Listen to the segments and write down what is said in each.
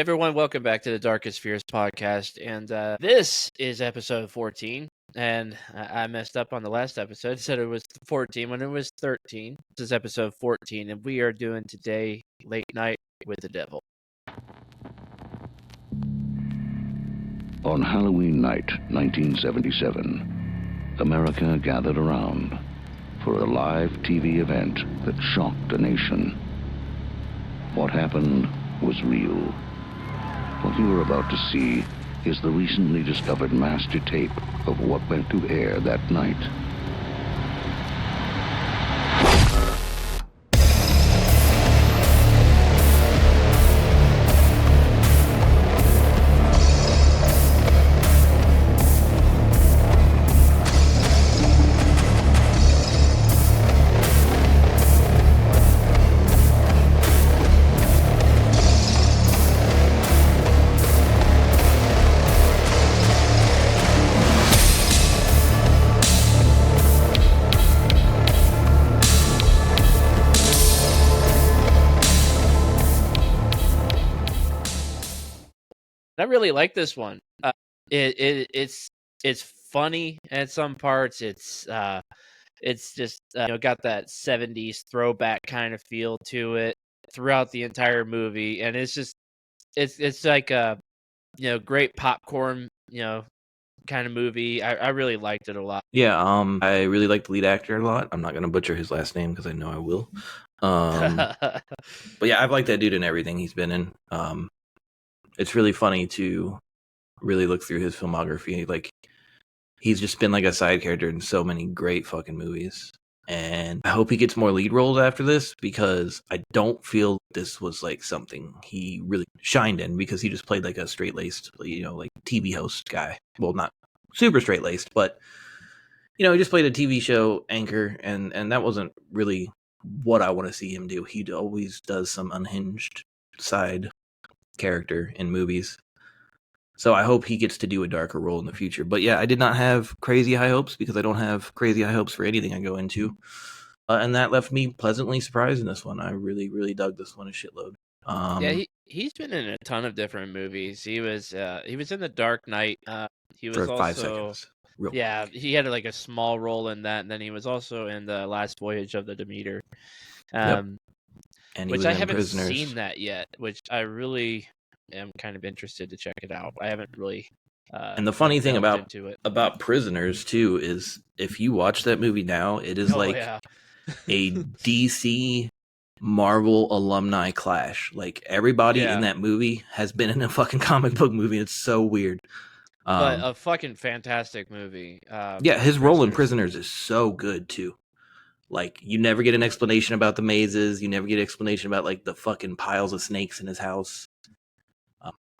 everyone, welcome back to the Darkest Fears podcast, and this is episode 14, and I messed up on the last episode, said it was 14 when it was 13. This is episode 14, and we are doing today Late Night with the Devil. On Halloween night, 1977, America gathered around for a live TV event that shocked a nation. What happened was real. What you are about to see is the recently discovered master tape of what went to air that night. I really like this one. It's funny at some parts. It's just got that 70s throwback kind of feel to it throughout the entire movie, and it's like a great popcorn kind of movie. I really liked it a lot. Yeah, I really like the lead actor a lot. I'm not gonna butcher his last name because I know I will. But yeah, I've liked that dude in everything he's been in. It's really funny to really look through his filmography. Like, he's just been like a side character in so many great fucking movies. And I hope he gets more lead roles after this, because I don't feel this was like something he really shined in, because he just played like a straight-laced, like TV host guy. Well, not super straight-laced, but he just played a TV show anchor, and that wasn't really what I want to see him do. He always does some unhinged side character in movies. So I hope he gets to do a darker role in the future. But yeah, I did not have crazy high hopes, because I don't have crazy high hopes for anything I go into. And that left me pleasantly surprised in this one. I really, really dug this one a shitload. Yeah, he's been in a ton of different movies. He was in The Dark Knight. He was for also 5 seconds. He had like a small role in that, and then he was also in The Last Voyage of the Demeter. Yep. And Which I haven't Prisoners. seen that yet, which I really am kind of interested to check it out. I haven't really. And the funny thing about Prisoners too is, if you watch that movie now, it is a DC Marvel alumni clash. Like, everybody in that movie has been in a fucking comic book movie. It's so weird. But a fucking fantastic movie. His role in Prisoners is so good too. Like, you never get an explanation about the mazes. You never get an explanation about like the fucking piles of snakes in his house.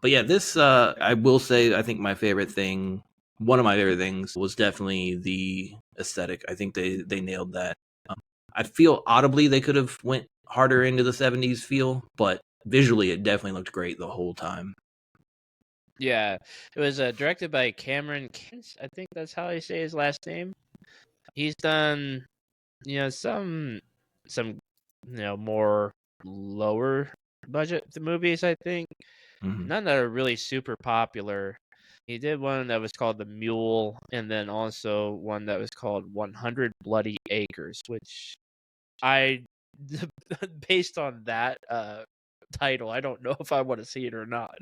But yeah, this, I will say, I think one of my favorite things was definitely the aesthetic. I think they nailed that. I feel audibly they could have went harder into the 70s feel, but visually it definitely looked great the whole time. Yeah, it was directed by Cameron Kins. I think that's how I say his last name. He's done some more lower budget movies, I think. Mm-hmm. None that are really super popular. He did one that was called The Mule, and then also one that was called 100 Bloody Acres, which based on that title, I don't know if I want to see it or not.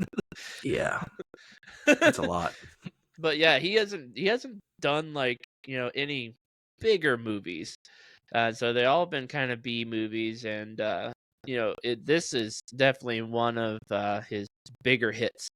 Yeah, that's a lot. But yeah, he hasn't done like any bigger movies, so they all been kind of B movies, and this is definitely one of his bigger hits,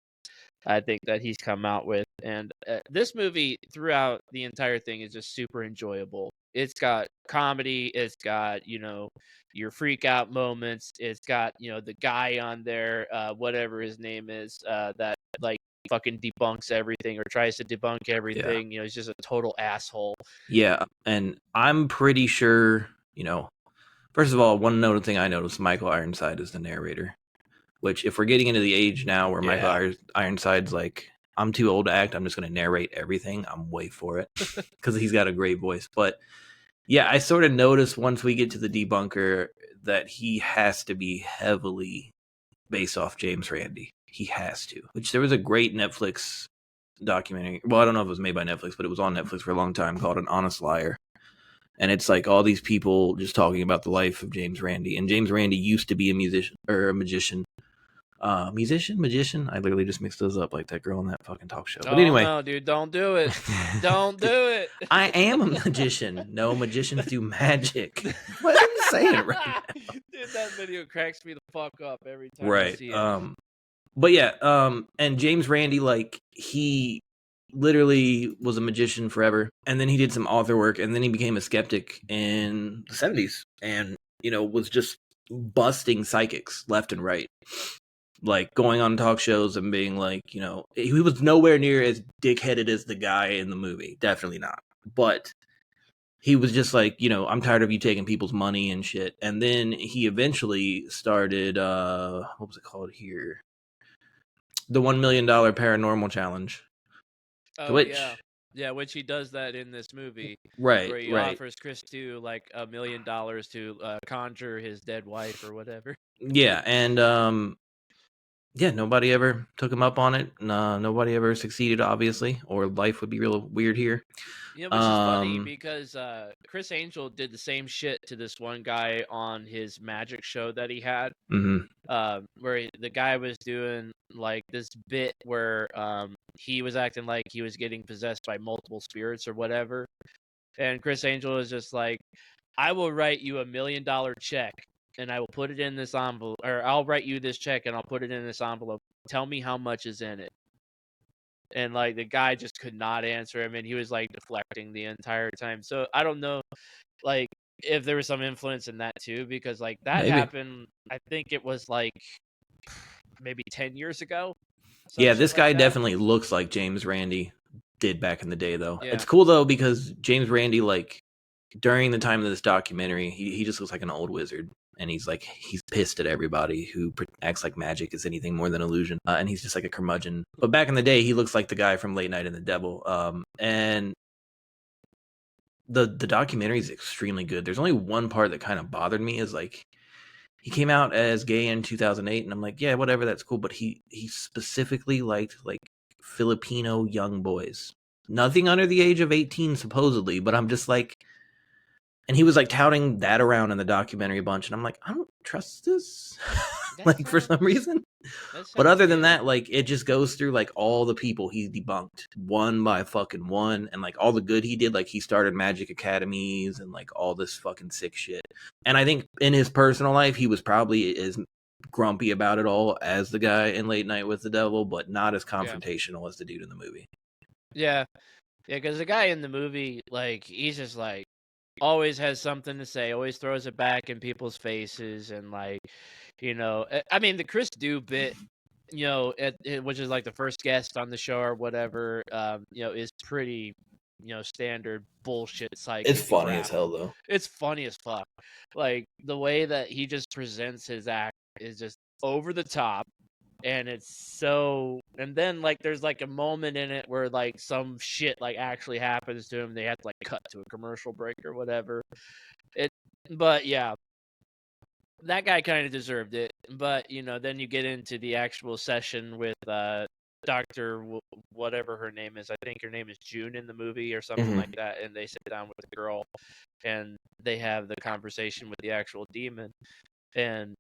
I think, that he's come out with. And this movie throughout the entire thing is just super enjoyable. It's got comedy, it's got your freak out moments, it's got the guy on there, whatever his name is, that like fucking debunks everything or tries to debunk everything. He's just a total asshole. Yeah, and I'm pretty sure, first of all, one notable thing I noticed, Michael Ironside is the narrator. Which, if we're getting into the age now where Michael Ironside's like, I'm too old to act, I'm just going to narrate everything, I'm way for it. Because he's got a great voice. But yeah, I sort of noticed once we get to the debunker that he has to be heavily based off James Randi. he has to. Which there was a great Netflix documentary. Well, I don't know if it was made by Netflix, but it was on Netflix for a long time called An Honest Liar. And it's like all these people just talking about the life of James Randi. And James Randi used to be a musician or a magician. Magician. I literally just mixed those up like that girl on that fucking talk show. But anyway, no, dude, don't do it. Don't do it. I am a magician. No, magicians do magic. What am I saying right now? Dude, that video cracks me the fuck up every time I Right. see it. But yeah, and James Randi, like, he literally was a magician forever, and then he did some author work, and then he became a skeptic in the 70s, and, you know, was just busting psychics left and right. Like, going on talk shows and being like, you know, he was nowhere near as dickheaded as the guy in the movie. Definitely not. But he was just like, you know, I'm tired of you taking people's money and shit. And then he eventually started, what was it called here? The $1 million paranormal challenge. Oh, which, yeah, which he does that in this movie. right, Where he right. offers Chris to like $1 million to conjure his dead wife or whatever. Yeah, and yeah, nobody ever took him up on it. Nobody ever succeeded, obviously, or life would be real weird here. Yeah, which is funny because Chris Angel did the same shit to this one guy on his magic show that he had. Where the guy was doing like this bit where he was acting like he was getting possessed by multiple spirits or whatever. And Chris Angel was just like, I will write you $1 million check and I will put it in this envelope, or I'll write you this check and I'll put it in this envelope. Tell me how much is in it. And like the guy just could not answer him, and he was like deflecting the entire time. So I don't know, like if there was some influence in that too, because like that happened. I think it was like maybe 10 years ago. Yeah, this guy definitely looks like James Randi did back in the day, though. Yeah. It's cool though because James Randi, like during the time of this documentary, he just looks like an old wizard. And he's like, he's pissed at everybody who acts like magic is anything more than illusion. And he's just like a curmudgeon. But back in the day, he looks like the guy from Late Night and the Devil. And the documentary is extremely good. There's only one part that kind of bothered me is like, he came out as gay in 2008. And I'm like, yeah, whatever, that's cool. But he specifically liked like Filipino young boys. Nothing under the age of 18, supposedly. But I'm just like, and he was like touting that around in the documentary a bunch, and I'm like, I don't trust this, like for some reason. But other than that, like it just goes through like all the people he debunked one by fucking one, and like all the good he did, like he started magic academies and like all this fucking sick shit. And I think in his personal life, he was probably as grumpy about it all as the guy in Late Night with the Devil, but not as confrontational as the dude in the movie. Yeah, because the guy in the movie, like he's just like, always has something to say, always throws it back in people's faces, and like, you know, I mean the Chris Dew bit, you know, which is like the first guest on the show or whatever, you know, is pretty, you know, standard bullshit psychic. It's funny as hell though. It's funny as fuck. Like the way that he just presents his act is just over the top. And it's so, and then like there's like a moment in it where like some shit like actually happens to him. They have to like cut to a commercial break or whatever. But yeah, that guy kind of deserved it. But you know, then you get into the actual session with Dr. Whatever her name is. I think her name is June in the movie or something like that. And they sit down with the girl and they have the conversation with the actual demon. And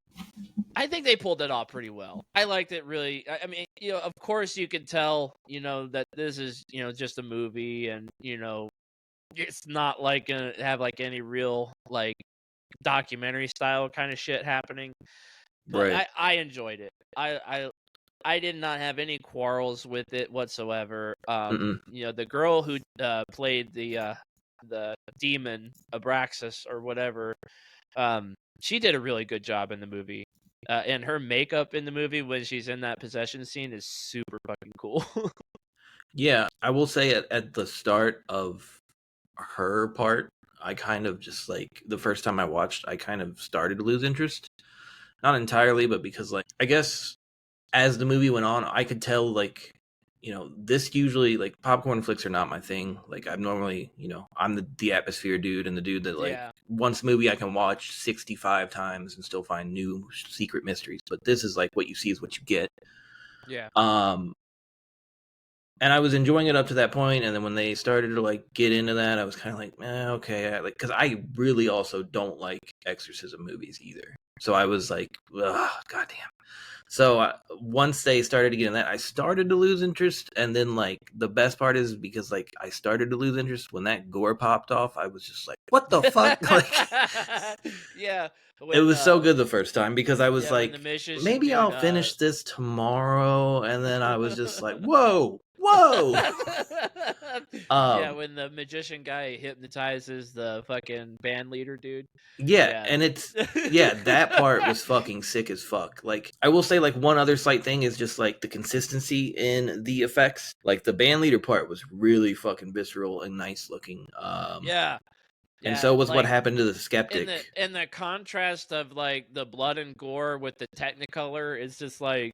I think they pulled it off pretty well. I liked it really. I mean, you know, of course you could tell, you know, that this is, you know, just a movie, and you know, it's not like gonna have like any real like documentary style kind of shit happening. But right. I enjoyed it. I did not have any quarrels with it whatsoever. You know, the girl who played the demon Abraxas or whatever, she did a really good job in the movie. And her makeup in the movie when she's in that possession scene is super fucking cool. Yeah, I will say at the start of her part, I kind of just like the first time I watched, I kind of started to lose interest. Not entirely, but because like I guess as the movie went on, I could tell like, you know, this usually like popcorn flicks are not my thing. Like I'm normally, you know, I'm the atmosphere dude and the dude that like once a movie I can watch 65 times and still find new secret mysteries. But this is like what you see is what you get. Yeah. And I was enjoying it up to that point, and then when they started to like get into that, I was kind of like, okay, like because I really also don't like exorcism movies either. So I was like, ugh, goddamn. So once they started to get in that, I started to lose interest, and then like the best part is because like I started to lose interest when that gore popped off. I was just like, what the fuck? Like, Yeah. it When was so good the first time because I was when the like, magician maybe dude I'll finish this tomorrow, and then I was just like, whoa, whoa. Yeah, um, when the magician guy hypnotizes the fucking band leader dude. Yeah, Yeah. and that part was fucking sick as fuck. Like I will say like one other slight thing is just like the consistency in the effects. Like the band leader part was really fucking visceral and nice looking. Yeah. And Yeah, so was what like happened to the in skeptic. the contrast of like the blood and gore with the Technicolor is just like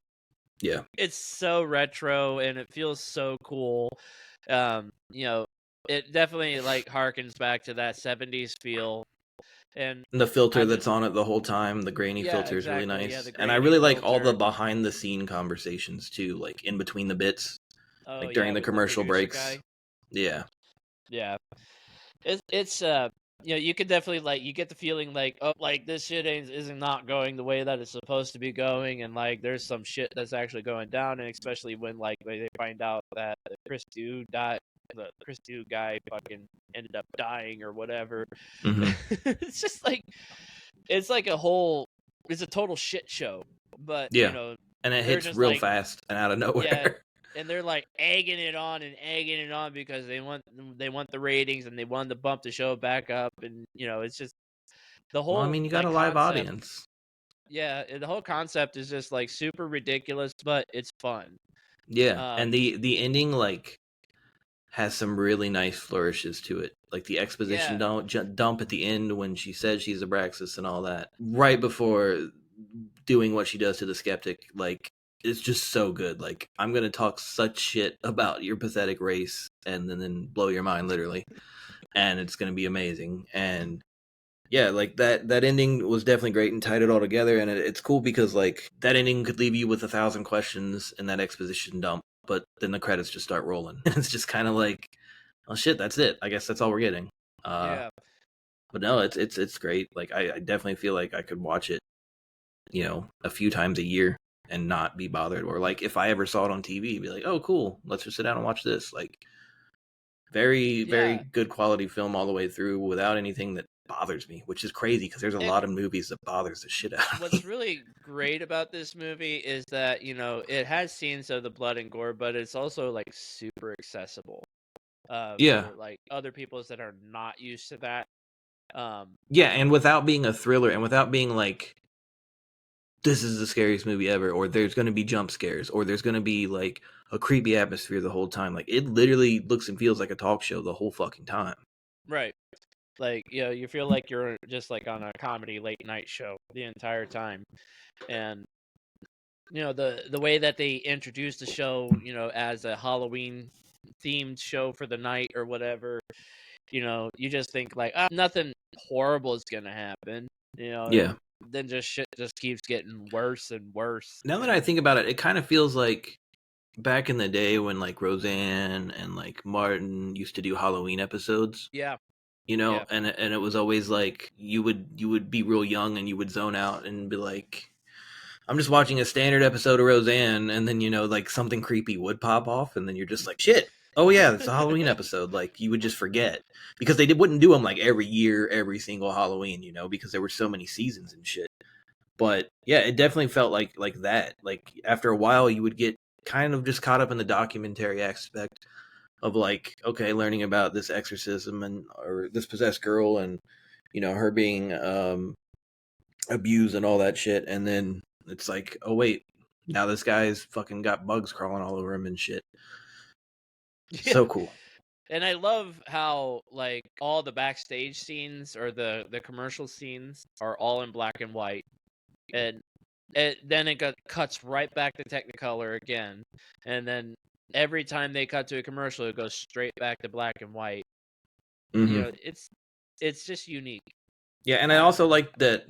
Yeah. it's so retro and it feels so cool. You know, it definitely like harkens back to that 70s feel. And And the filter I'm that's on it the whole time, the grainy yeah, filter is really exactly. Yeah, nice. the And I grainy really like all the filter. behind the scene conversations too, like in between the bits, Oh like yeah, during the with the commercial producer breaks. guy. Yeah. Yeah. It's you know, you could definitely like you get the feeling like oh like this shit is not going the way that it's supposed to be going, and like there's some shit that's actually going down, and especially when like they find out that the Chris Dew guy fucking ended up dying or whatever. Hmm. It's just like it's like a whole it's a total shit show, but you Yeah. know And it they're hits just real like fast and out of yeah, nowhere. and they're like egging it on and egging it on because they want the ratings and they want to bump the show back up, and you know it's just the Well, I whole mean, you got like a live concept. audience. Yeah, and the whole concept is just like super ridiculous, but it's fun. Yeah, and Um, the ending like has some really nice flourishes to it. Like the exposition yeah, dump at the end when she says she's Abraxas and all that. Right before doing what she does to the skeptic, like it's just so good. Like I'm gonna talk such shit about your pathetic race and then blow your mind literally, and it's gonna be amazing. And yeah, like that ending was definitely great and tied it all together. And it's cool because like that ending could leave you with 1,000 questions in that exposition dump, but then the credits just start rolling. And it's just kind of like, oh shit, that's it. I guess that's all we're getting. yeah, But no, it's great. Like I definitely feel like I could watch it, a few times a year and not be bothered. Or like if I ever saw it on TV, be like, oh cool, let's just sit down and watch this. Like very, very yeah. good quality film all the way through without anything that bothers me, which is crazy because there's a And lot of movies that bothers the shit out of what's me. really great about this movie is that you know it has scenes of the blood and gore, but it's also like super accessible Yeah. for like other people that are not used to that. Yeah, You and know, without being a thriller and without being like this is the scariest movie ever, or there's going to be jump scares, or there's going to be like a creepy atmosphere the whole time. Like it literally looks and feels like a talk show the whole fucking time. right? Like you know, you feel like you're just like on a comedy late night show the entire time, and you know the way that they introduce the show, you know, as a Halloween themed show for the night or whatever. You know, you just think like nothing horrible is gonna happen. You know, Yeah. and then just shit just keeps getting worse and worse. Now that I And think about it, it kind of feels like back in the day when like Roseanne and like Martin used to do Halloween episodes. yeah, You know, yeah, and it was always like you would be real young and you would zone out and be like, I'm just watching a standard episode of Roseanne, and then like something creepy would pop off, and then you're just like, shit. Oh yeah, it's a Halloween episode. Like you would just forget because wouldn't do them like every year, every single Halloween, because there were so many seasons and shit. But yeah, it definitely felt like that. Like after a while, you would get kind of just caught up in the documentary aspect of like, okay, learning about this exorcism or this possessed girl and her being abused and all that shit, and then it's like, oh wait, now this guy's fucking got bugs crawling all over him and shit. yeah. So cool. And I love how like all the backstage scenes or the commercial scenes are all in black and white, and then it cuts right back to Technicolor again, and then every time they cut to a commercial, it goes straight back to black and white. You Hmm. know, it's just unique. Yeah, and I Um, also like that,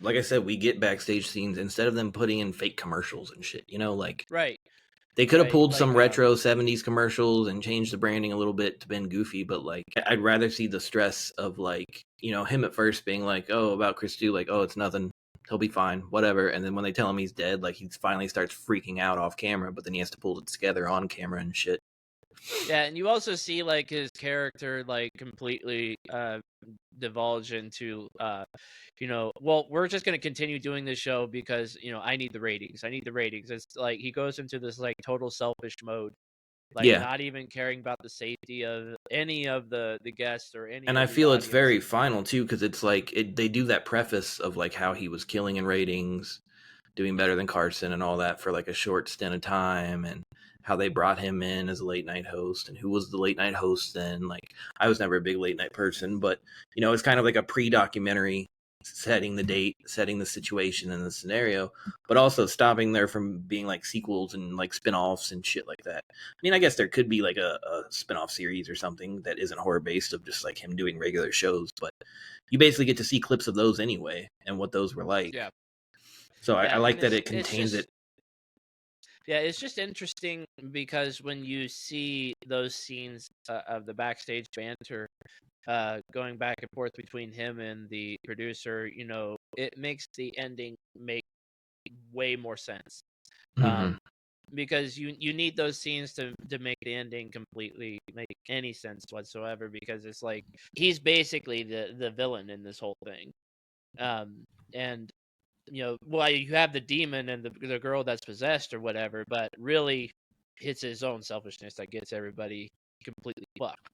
like I said, we get backstage scenes instead of them putting in fake commercials and shit, like right. They could have right? pulled Like some retro 70s commercials and changed the branding a little bit to been goofy, but like I'd rather see the stress of like, him at first being like, oh, about Chris Stew, like, oh, it's nothing. He'll be fine, whatever. And then when they tell him he's dead, like he finally starts freaking out off camera, but then he has to pull it together on camera and shit. yeah, and you also see like his character like completely divulge into well, we're just going to continue doing this show because I need the ratings. It's like he goes into this like total selfish mode, like Yeah. not even caring about the safety of any of the guests or any And I of the feel it's audience. very final too, because it's like they do that preface of like how he was killing in ratings, doing better than Carson and all that for like a short stint of time, and how they brought him in as a late night host and who was the late night host then. Like I was never a big late night person, but it's kind of like a pre-documentary, setting the date, setting the situation and the scenario, but also stopping there from being like sequels and like spin-offs and shit like that. I mean, I guess there could be like a spin-off series or something that isn't horror based of just like him doing regular shows, but you basically get to see clips of those anyway and what those were like. Yeah. So I Yeah, like and that it contains it. Yeah, it's just interesting because when you see those scenes of the backstage banter going back and forth between him and the producer, it makes the ending make way more sense. Mm-hmm. Because you need those scenes to make the ending completely make any sense whatsoever, because it's like he's basically the villain in this whole thing. And well, you have the demon and the girl that's possessed or whatever, but really it's his own selfishness that gets everybody completely fucked.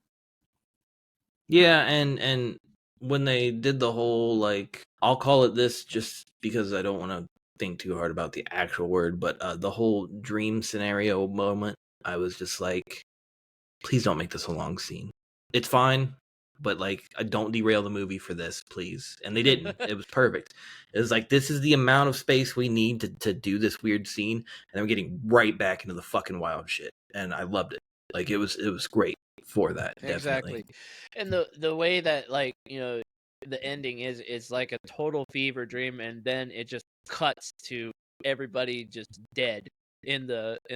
Yeah, and when they did the whole like, I'll call it this just because I don't want to think too hard about the actual word, but the whole dream scenario moment, I was just like, please don't make this a long scene. It's fine, but like, don't derail the movie for this, please. And they didn't. It was perfect. It was like, this is the amount of space we need to do this weird scene, and then we're getting right back into the fucking wild shit, and I loved it. Like it was great for that. Exactly. Definitely. And the way that like the ending is like a total fever dream, and then it just cuts to everybody just dead in the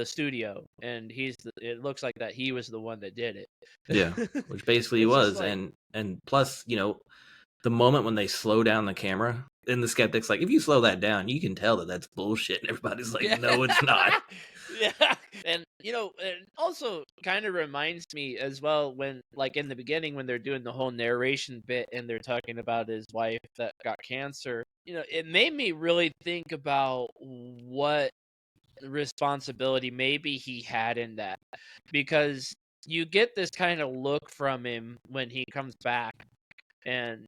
studio, and it looks like that he was the one that did it. Yeah, which basically he It's just was, like and plus, the moment when they slow down the camera, and the skeptic's like, if you slow that down, you can tell that that's bullshit. And everybody's like, yeah. no, it's not. Yeah, and it also kind of reminds me as well when, like, in the beginning when they're doing the whole narration bit and they're talking about his wife that got cancer. It made me really think about what responsibility maybe he had in that, because you get this kind of look from him when he comes back, and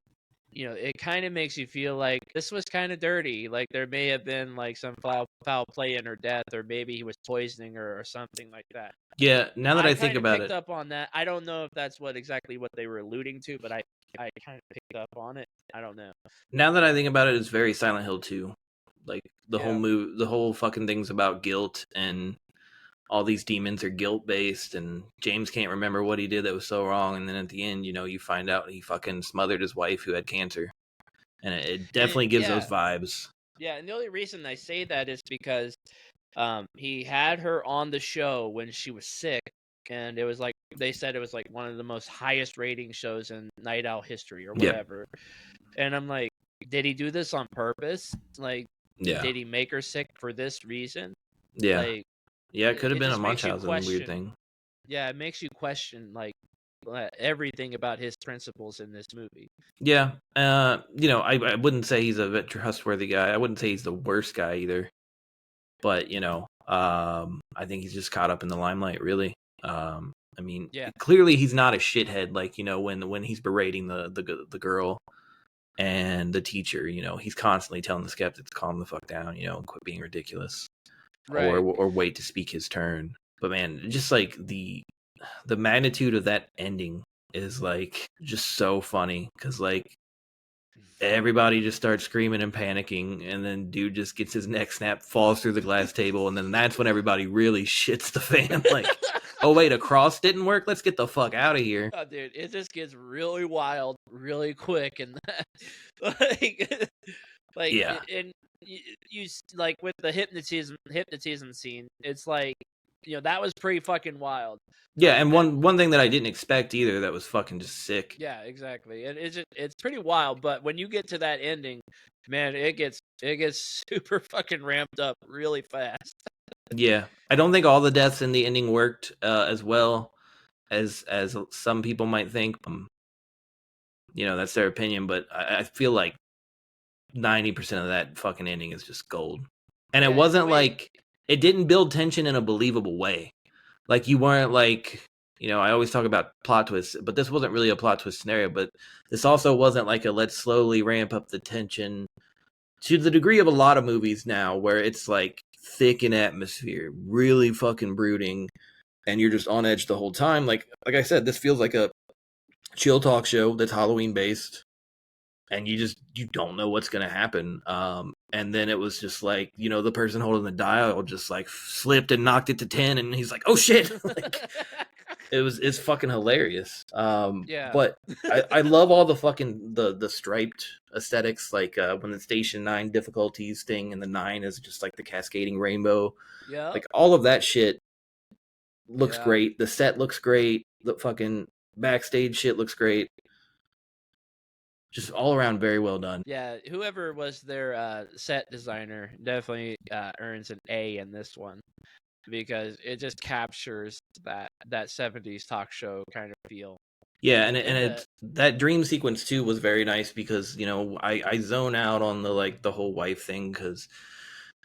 it kind of makes you feel like this was kind of dirty. Like there may have been like some foul play in her death, or maybe he was poisoning her or something like that. Yeah, now that I I think kind of about picked it, up on that. I don't know if that's exactly what they were alluding to, but I kind of picked up on it. I don't know. now that I think about it, it's very Silent Hill 2. Like the whole Yeah. move, the whole fucking thing's about guilt, and all these demons are guilt based, and James can't remember what he did that was so wrong, and then at the end, you find out he fucking smothered his wife who had cancer, and it definitely gives those vibes. Yeah, and the only reason I say that is because he had her on the show when she was sick, and it was like they said it was like one of the most highest rating shows in Night Owl history or whatever. Yeah. And I'm like, did he do this on purpose? Like, Yeah. Did he make her sick for this reason? Yeah. Like, yeah, it could have been a just makes you Munchausen weird thing. Yeah, it makes you question like everything about his principles in this movie. Yeah. I wouldn't say he's a trustworthy guy. I wouldn't say he's the worst guy either. But, I think he's just caught up in the limelight, really. I mean, clearly he's not a shithead. Like, when he's berating the girl and the teacher, he's constantly telling the skeptic to calm the fuck down, and quit being ridiculous, right, or wait to speak his turn. But man, just like the magnitude of that ending is like just so funny, because like everybody just starts screaming and panicking, and then dude just gets his neck snapped, falls through the glass table, and then that's when everybody really shits the fan. Like, oh wait, a cross didn't work? Let's get the fuck out of here. Oh, dude, it just gets really wild really quick, and like yeah. And you like with the hypnotism scene, it's like, that was pretty fucking wild. Yeah, and one thing that I didn't expect either that was fucking just sick. Yeah, exactly. And it's pretty wild, but when you get to that ending, man, it gets super fucking ramped up really fast. Yeah, I don't think all the deaths in the ending worked as well as some people might think. That's their opinion, but I feel like 90% of that fucking ending is just gold. And it wasn't like it didn't build tension in a believable way. Like you weren't like, I always talk about plot twists, but this wasn't really a plot twist scenario. But this also wasn't like a let's slowly ramp up the tension to the degree of a lot of movies now where it's like thick in atmosphere, really fucking brooding, and you're just on edge the whole time. Like I said, this feels like a chill talk show that's Halloween based, and you don't know what's gonna happen. And then it was just like, the person holding the dial just like slipped and knocked it to 10, and he's like, oh shit. Like, it's fucking hilarious. Yeah. But I love all the fucking the striped aesthetics, like when the Station 9 difficulties thing and the 9 is just like the cascading rainbow. Yeah. Like all of that shit looks great. The set looks great. The fucking backstage shit looks great. Just all around very well done. Yeah, whoever was their set designer definitely earns an A in this one, because it just captures that 70s talk show kind of feel. Yeah, and that dream sequence too was very nice because I zone out on the whole wife thing because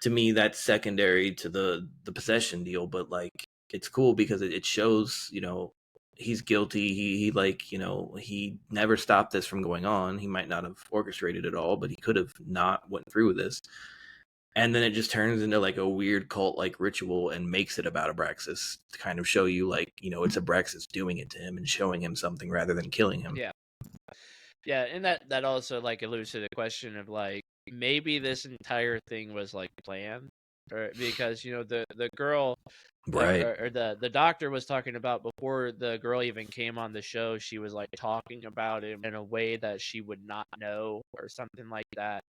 to me that's secondary to the possession deal, but like it's cool because it shows he's guilty. He he never stopped this from going on. He might not have orchestrated it all, but he could have not went through with this. And then it just turns into like a weird cult like ritual and makes it about Abraxas to kind of show you like, it's Abraxas doing it to him and showing him something rather than killing him. Yeah. Yeah, and that also like alludes to the question of like maybe this entire thing was like planned, or because the girl, Right. or the doctor was talking about before the girl even came on the show, she was like talking about him in a way that she would not know or something like that.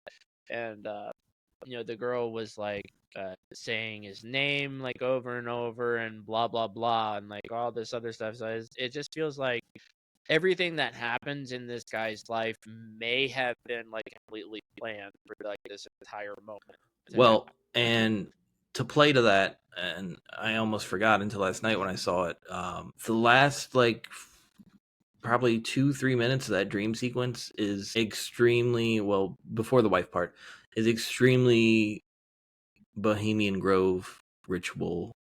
And the girl was like saying his name like over and over and blah blah blah and like all this other stuff. So it just feels like everything that happens in this guy's life may have been like completely planned for like this entire moment. Well, and to play to that, and I almost forgot until last night when I saw it. The last like probably 2-3 minutes of that dream sequence is extremely before the wife part is extremely Bohemian Grove ritual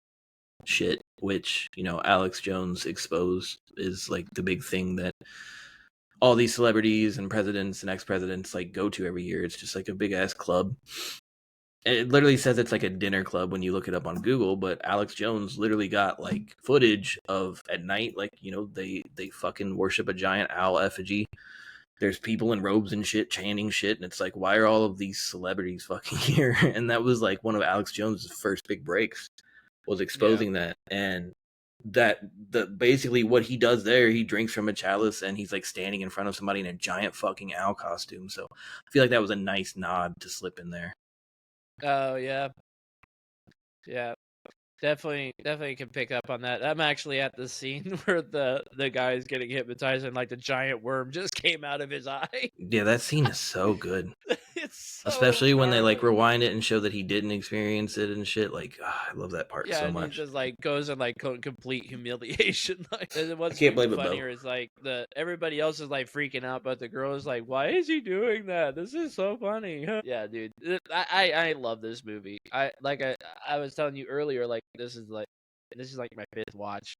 shit, which Alex Jones exposed is like the big thing that all these celebrities and presidents and ex-presidents like go to every year. It's just like a big ass club. It literally says it's like a dinner club when you look it up on Google, but Alex Jones literally got like footage of at night, like they fucking worship a giant owl effigy. There's people in robes and shit chanting shit, and it's like, why are all of these celebrities fucking here? And that was like one of Alex Jones' first big breaks, was exposing that. And basically what he does there, he drinks from a chalice and he's like standing in front of somebody in a giant fucking owl costume. So I feel like that was a nice nod to slip in there. Oh yeah. Definitely can pick up on that. I'm actually at the scene where the guy's getting hypnotized and like the giant worm just came out of his eye. Yeah, that scene is so good. It's so especially when they like gnarly. rewind it and show that he didn't experience it and shit. Like, I love that part so and much. he just like goes in like complete humiliation. And what's I can't blame even it, though. funnier is like everybody else is like freaking out, but the girl is like, "Why is he doing that? This is so funny." Yeah, dude, I love this movie. I was telling you earlier, like this is like my fifth watch.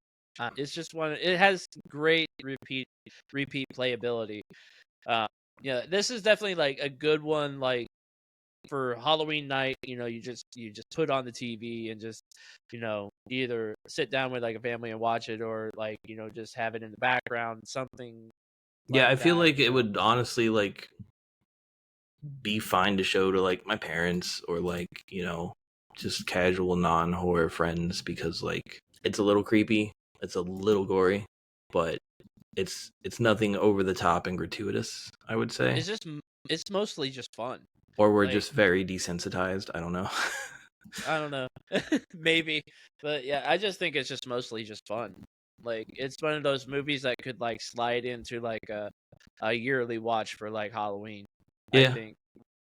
It's just one. It has great repeat playability. Yeah, this is definitely like a good one. Like for Halloween night, you just put on the TV and just either sit down with like a family and watch it, or like just have it in the background, something. Yeah, I feel that, like it would honestly like be fine to show to like my parents or like just casual non-horror friends, because like it's a little creepy, it's a little gory, but it's nothing over the top and gratuitous, I would say. It's mostly just fun. Or we're Like, just very desensitized. I don't know. I don't know, maybe, but yeah, I just think it's just mostly just fun. Like, it's one of those movies that could like slide into like a yearly watch for like Halloween. I Yeah. think,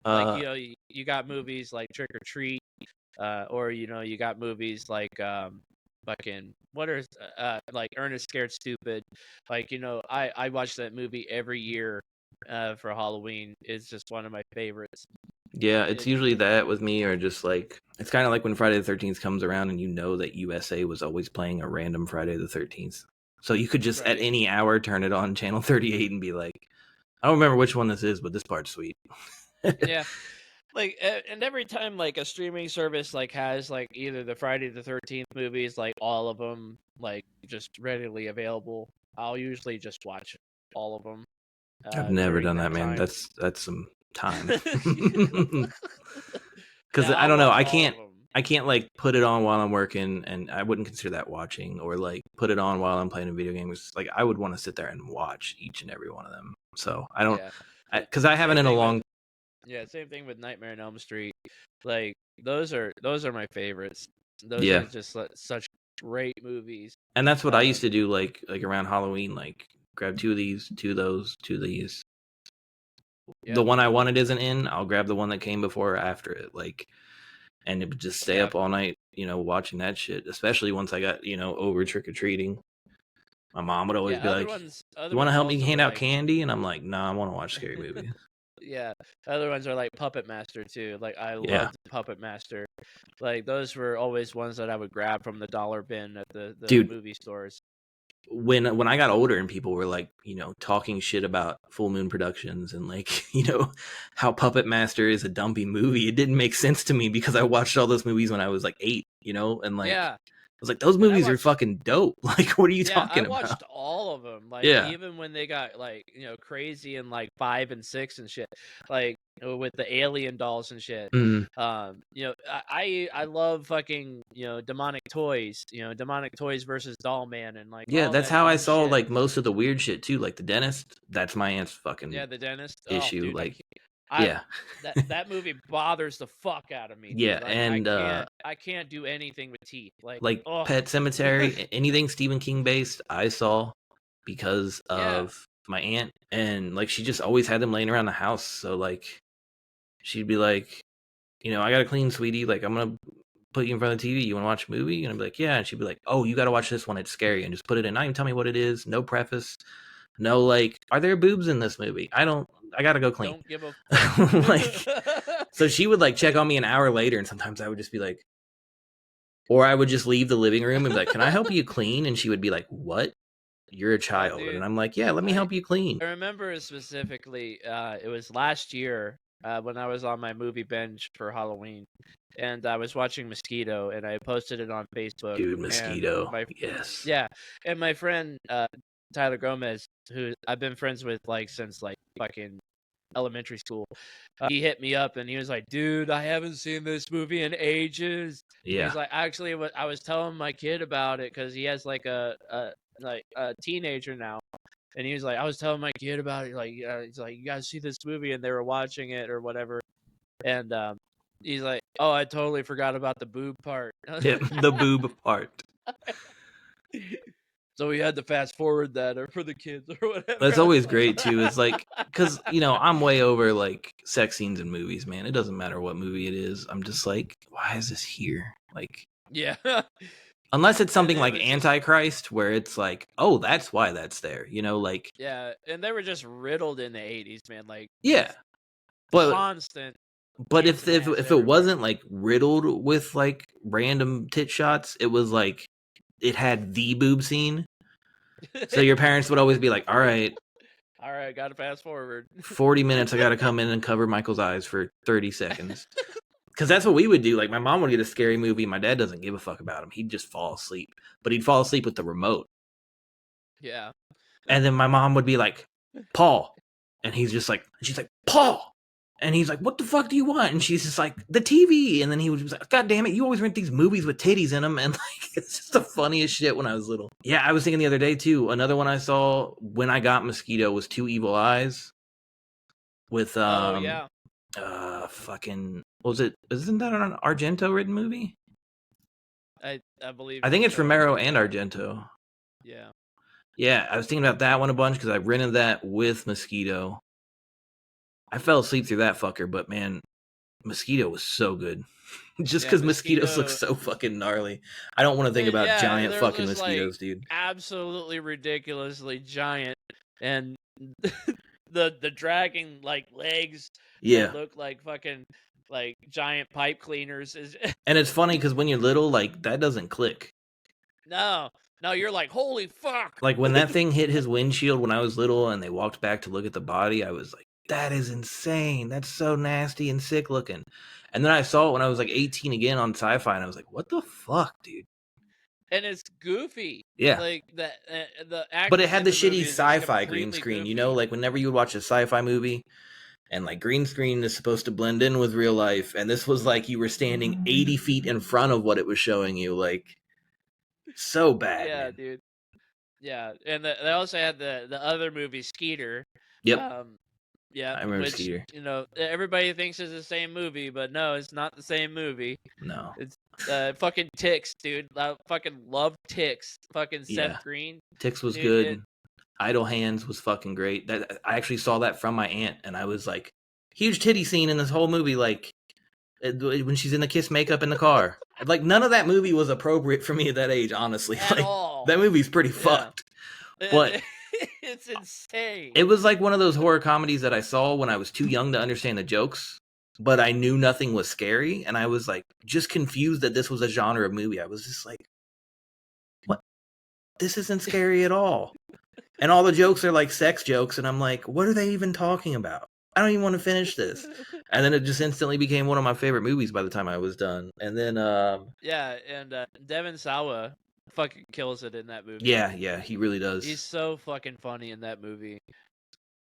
like, Uh, you got movies like Trick or Treat, or you got movies like fucking what are like Ernest Scared Stupid. Like, I watch that movie every year for Halloween. It's just one of my favorites. yeah, it's It usually that with me, or just like it's kind of like when Friday the 13th comes around, and you know that USA was always playing a random Friday the 13th, so you could just at Right. any hour turn it on channel 38 and be like, I don't remember which one this is, but this part's sweet. Yeah. Like, and every time like a streaming service like has like either the Friday the 13th movies, like all of them, like just readily available, I'll usually just watch all of them I've never during done that, that man. time. That's some time. Because Yeah, I I'll don't know, watch I all of can't them. I can't like put it on while I'm working, and I wouldn't consider that watching, or like put it on while I'm playing a video game. It's like I would want to sit there and watch each and every one of them. So I don't, Yeah. because I haven't Same in a thing with long. same thing with Nightmare on Elm Street. Like, those are my favorites. Those Yeah, are just such great movies. and that's what I used Um, to do, like around Halloween, like grab two of these, two of those, two of these. The yep. one I wanted isn't in. I'll grab the one that came before or after it. Like, and it would just stay Yeah. up all night, watching that shit. Especially once I got, over trick or treating. My mom would always Yeah, be other like, ones "You want to help me also hand were out like candy?" And I'm like, "Nah, I want to watch scary movies." yeah, other ones are like Puppet Master too. Like, I Yeah, loved Puppet Master. Like, those were always ones that I would grab from the dollar bin at the dude. movie stores. When I got older and people were like, talking shit about Full Moon Productions and like, how Puppet Master is a dumpy movie, it didn't make sense to me because I watched all those movies when I was like 8, and like Yeah, I was like, those and I movies are watched fucking dope. Like, what are you yeah, I talking about? watched all of them. Like, Yeah. even when they got like, crazy in like 5 and 6 and shit. Like, with the alien dolls and shit. Mm. I love fucking, demonic toys, demonic toys versus Doll Man and like Yeah, all that's that how I fun saw shit. like most of the weird shit too, like the dentist. That's my aunt's Yeah, fucking the dentist. Oh, issue. dude, Like, I yeah. that movie bothers the fuck out of me, Yeah, dude. Like, and I can't do anything with teeth. Like, like oh. Pet Cemetery, anything Stephen King based, I saw because Yeah. of my aunt, and like she just always had them laying around the house. So like she'd be like, I gotta clean, sweetie. Like I'm gonna put you in front of the TV. You want to watch a movie? And I'd be like, yeah. And she'd be like, oh, you gotta watch this one. It's scary. And just put it in. Not even tell me what it is. No preface. No, like, are there boobs in this movie? I gotta go clean. Don't give a fuck. Like, so she would like check on me an hour later, and sometimes I would just be like, or I would just leave the living room and be like, can I help you clean? And she would be like, what? You're a Oh, child. dude. And I'm like, yeah, let me help you clean. I remember specifically, it was last year when I was on my movie binge for Halloween, and I was watching Mosquito, and I posted it on Facebook. Dude, And Mosquito. Yes. yeah, and my friend Tyler Gomez, who I've been friends with like since like fucking elementary school, he hit me up and he was like, "Dude, I haven't seen this movie in ages." Yeah. He's like, "Actually, I was telling my kid about it because he has like a teenager now." And he was like, I was telling my kid about it. Like, he's like, you guys see this movie, and they were watching it or whatever. And he's like, oh, I totally forgot about the boob part. Yeah, the boob part. So we had to fast forward that, or for the kids, or whatever. That's always great too. It's like, because I'm way over like sex scenes in movies, man. It doesn't matter what movie it is. I'm just like, why is this here? Like, yeah. Unless it's something like just, Antichrist, where it's like, oh, that's why that's there. Like, yeah, and they were just riddled in the 80s, man. Like, yeah, but constant. But if it wasn't like riddled with like random tit shots, it was like it had the boob scene. So your parents would always be like, all right, gotta fast forward 40 minutes. I gotta come in and cover Michael's eyes for 30 seconds. Because that's what we would do. Like, my mom would get a scary movie. My dad doesn't give a fuck about him. He'd just fall asleep. But he'd fall asleep with the remote. Yeah. And then my mom would be like, Paul. And she's like, Paul. And he's like, what the fuck do you want? And she's just like, the TV. And then he was just like, God damn it, you always rent these movies with titties in them. And like, it's just the funniest shit when I was little. Yeah, I was thinking the other day too. Another one I saw when I got Mosquito was Two Evil Eyes. With oh yeah. fucking what was it? Isn't that an Argento written movie? I believe I think it's so Romero too. and Argento. Yeah. Yeah, I was thinking about that one a bunch because I rented that with Mosquito. I fell asleep through that fucker, but man, Mosquito was so good. Just Yeah, because mosquitoes look Mosquito. so fucking gnarly. I don't want to think about Yeah, giant they're fucking just like mosquitoes, dude. absolutely ridiculously giant, and the dragging like legs that Yeah. look like fucking like giant pipe cleaners is And it's funny because when you're little, like, that doesn't click. no, no, you're like holy fuck. Like, when that thing hit his windshield when I was little and they walked back to look at the body, I was like, that is insane. That's so nasty and sick looking. And then I saw it when I was like 18 again on Sci-Fi, and I was like, what the fuck, dude? And it's goofy. Yeah. Like the But it actors had in the the shitty movie is just sci-fi green completely screen, goofy. like whenever you would watch a sci-fi movie and like green screen is supposed to blend in with real life, and this was like you were standing 80 feet in front of what it was showing you, like so bad, Yeah, man. dude. Yeah, and they also had the other movie Skeeter. Yep, Um, yeah, I remember which Skeeter. everybody thinks is the same movie, but no, it's not the same movie. No, It's fucking Ticks, dude. I fucking love Ticks. Fucking yeah, Seth Green, Tix was dude. good. Idle Hands was fucking great. That I actually saw that from my aunt, and I was like, huge titty scene in this whole movie, like when she's in the kiss makeup in the car. Like none of that movie was appropriate for me at that age, honestly. At Like all. that movie's pretty Yeah, fucked. But it's insane. it was like one of those horror comedies that I saw when I was too young to understand the jokes, but I knew nothing was scary, and I was like just confused that this was a genre of movie. I was just like, what? This isn't scary at all. And all the jokes are like sex jokes, and I'm like, what are they even talking about? I don't even want to finish this. And then it just instantly became one of my favorite movies by the time I was done. And then Yeah, and Devin Sawa fucking kills it in that movie. yeah, he really does. He's so fucking funny in that movie.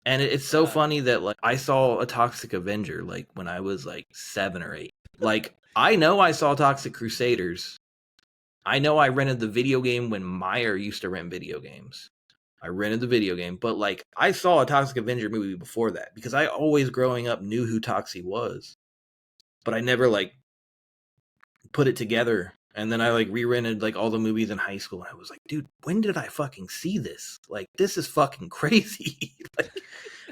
And it's so funny that like I saw a Toxic Avenger like when I was like 7 or 8. Like I know I saw Toxic Crusaders. I know I rented the video game when Meyer used to rent video games. I rented the video game, but like I saw a Toxic Avenger movie before that because I always growing up knew who Toxie was. But I never like put it together. And then I like re-rented like all the movies in high school, and I was like, dude, when did I fucking see this? Like this is fucking crazy. Like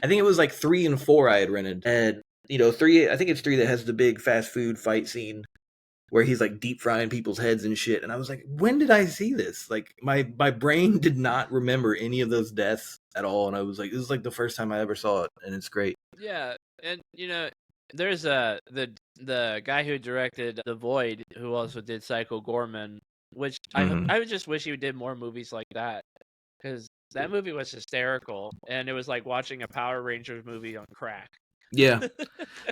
I think it was like 3 and 4 I had rented. And 3, I think it's 3 that has the big fast food fight scene where he's like deep frying people's heads and shit. And I was like, when did I see this? Like my brain did not remember any of those deaths at all. And I was like, this is like the first time I ever saw it, and it's great. Yeah, and there's the guy who directed The Void, who also did Psycho Gorman, which I would just wish he did more movies like that, because that movie was hysterical, and it was like watching a Power Rangers movie on crack. Yeah.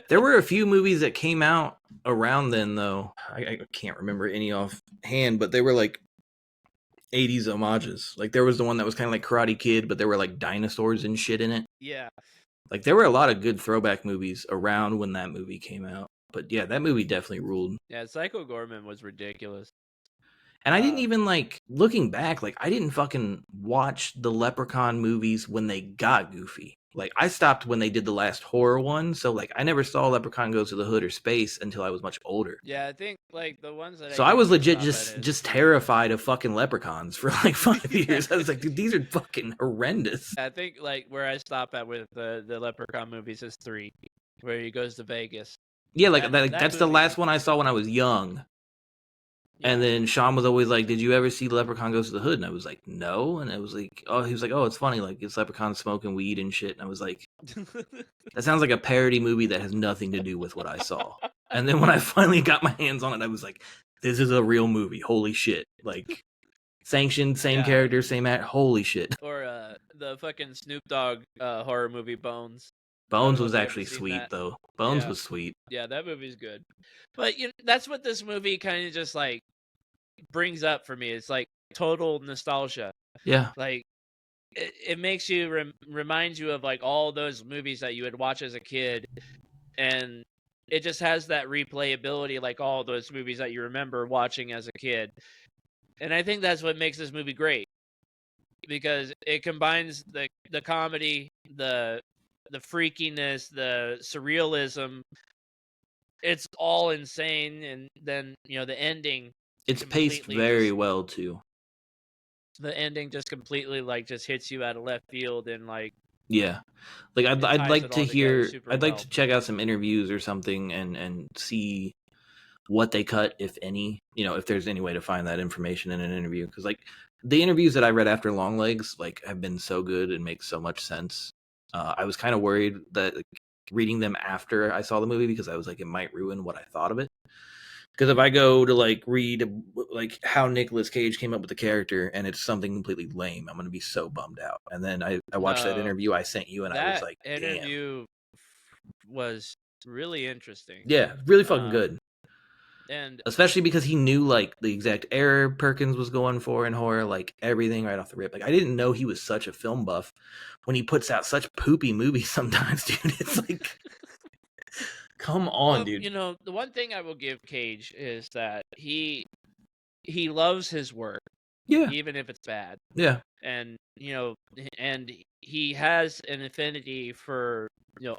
There were a few movies that came out around then, though. I can't remember any offhand, but they were like 80s homages. Like there was the one that was kind of like Karate Kid, but there were like dinosaurs and shit in it. Yeah. Like there were a lot of good throwback movies around when that movie came out. But yeah, that movie definitely ruled. Yeah, Psycho Gorman was ridiculous. And I didn't even like looking back, like I didn't fucking watch the Leprechaun movies when they got goofy. Like I stopped when they did the last horror one, so like I never saw Leprechaun Goes to the Hood or Space until I was much older. Yeah, I think like the ones that So I was legit just terrified of fucking leprechauns for like 5 years. I was like, dude, these are fucking horrendous. I think like where I stop at with the Leprechaun movies is 3, where he goes to Vegas. Yeah, like that's the last one I saw when I was young. Yeah. And then Sean was always like, did you ever see Leprechaun Goes to the Hood? And I was like, no. And I was like, oh, he was like, oh, it's funny. Like, it's Leprechaun smoking weed and shit. And I was like, that sounds like a parody movie that has nothing to do with what I saw. And then when I finally got my hands on it, I was like, this is a real movie. Holy shit. Like, sanctioned, same character, same act. Holy shit. Or the fucking Snoop Dogg horror movie Bones. Bones was actually sweet, though. Bones was sweet. Yeah, that movie's good. But that's what this movie kind of just like brings up for me. It's like total nostalgia. Yeah. Like it makes you reminds you of like all those movies that you would watch as a kid, and it just has that replayability like all those movies that you remember watching as a kid. And I think that's what makes this movie great, because it combines the comedy, the freakiness, the surrealism, it's all insane, and then the ending. It's paced very well too. The ending just completely just hits you out of left field, and yeah, I'd like to hear. I'd like to check out some interviews or something and see what they cut, if any. If there's any way to find that information in an interview, because the interviews that I read after Longlegs have been so good and make so much sense. I was kind of worried that reading them after I saw the movie, because I was it might ruin what I thought of it. Because if I go to read how Nicolas Cage came up with the character and it's something completely lame, I'm gonna be so bummed out. And then I watched that interview I sent you, and I was like, damn. That interview was really interesting. Yeah, really fucking good. And especially because he knew the exact era Perkins was going for in horror, everything right off the rip. I didn't know he was such a film buff when he puts out such poopy movies sometimes, dude. It's come on, dude. The one thing I will give Cage is that he loves his work. Yeah. Even if it's bad. Yeah. And and he has an affinity for